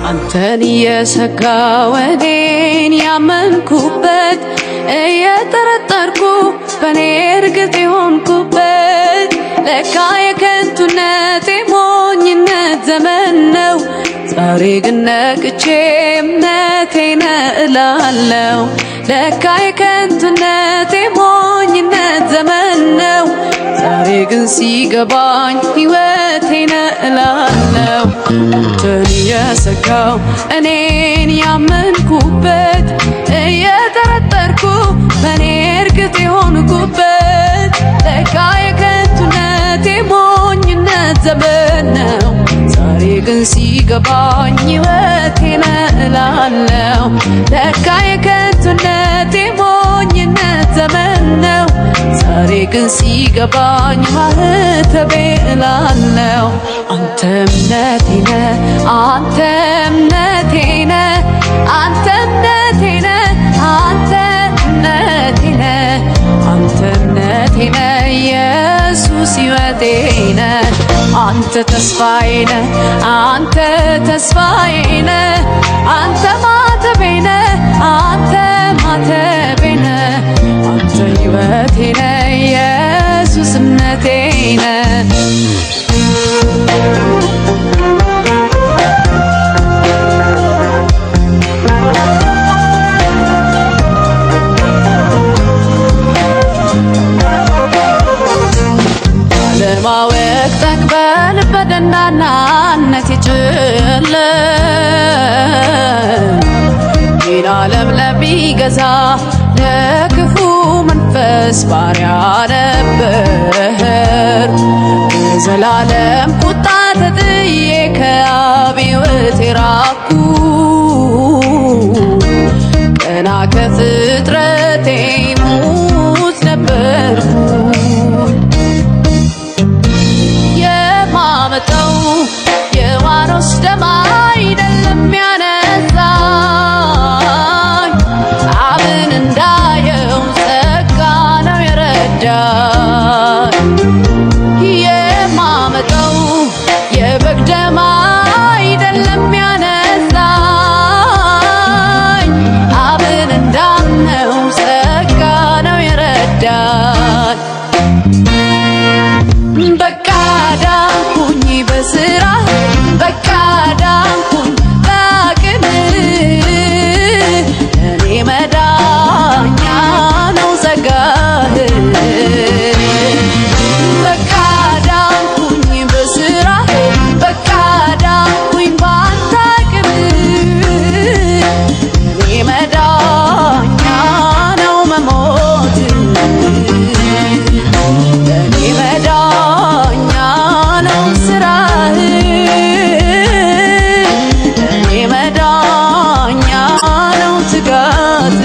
አንተን የሰጋው እኔን ያመንኩበት እየጠረጠርኩ በኔ እርግጥ የሆንኩበት ለካ የከንቱነቴ ሞኝነት ዘመን ነው። ዛሬ ግን ነቅቼ እምነቴ ነው እላለሁ። ለካ የከንቱነቴ ሞኝነት ዘመን ነው። ዛሬ ግን ሲገባኝ ሕይወቴ ነው እላለሁ። አንተን የሰጋው እኔን ያመንኩበት እየጠረጠርኩ በኔ እርግጥ የሆንኩበት ለካ የከንቱነቴ ሞኝነት ዘመን ነው። ዛሬ ግን ሲገባኝ ሕይወቴ ነው እላለሁ። ለካ የከንቱነቴ ሞኝነት ዘመን ነው። ዛሬ ግን ሲገባኝ ማህተቤ እላለሁ። አንተ እምነቴ ነህ፣ አንተ እምነቴ ነህ፣ አንተ እምነቴ ነህ፣ አንተ እምነቴ ነህ፣ አንተ እምነቴ ነህ ኢየሱስ ሕይወቴ ነህ። አንተ ተስፋዬ ነህ፣ አንተ ተስፋዬ ነህ፣ አንተ ማተቤ ነህ፣ አንተ ማተቤ ነህ፣ አንተ ሕይወቴ ነህ ኢየሱስ እምነቴ ነህ። ባለማወቅ ጠግበን በደንዳናነት የጨለም ይህን ዓለም ለሚገዛ ለክፉ መንፈስ ባሪያ ነበር። በዘላለም ቁጣ ተጥዬ ከአብ ሕይወት የራቅኩ ገና ከፍጥረቴ ሙት ነበርኩ። የማመጣው የዋኖስ ደም አይደለም ያነጻኝ፣ አብን እንዳየው ጸጋ ነው የረዳኝ። የማመጣው የበግ ደም አይደለም ያነጻኝ፣ አብን እንዳምነው ጸጋ ነው የረዳኝ። በቃ ዳንኩኝ በስራ በቃ ዳንኩኝ በአቅም እኔ መዳኛ ነው ጸጋህ። በቃ ዳንኩኝ በስራ በቃ ዳንኩኝ ባንተ አቅም እኔ መዳኛ ነው መሞት እኔ መዳኛ ነው ስራህ እኔ መዳኛ ነው ትጋት።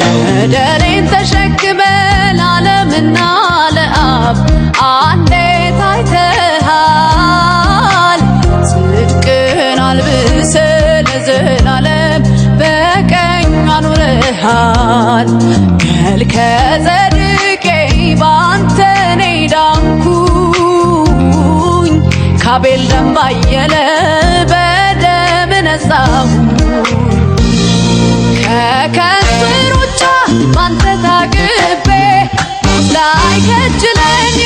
በደሌን ተሸክመ ለዓለምና ለአብ አንዴ ታይተሃል። ጽድቅን አልብሰ ለዘላለም በቀኝ አኑረሃል። መልከ ጼዴቅ ባንተ እኔ ዳንኩኝ፣ ከአቤል ደም ባየለ በደም ነጻሁ። ከከንቱ ሩጫ ባንተ ታቅቤ ላይ ከጅለኝ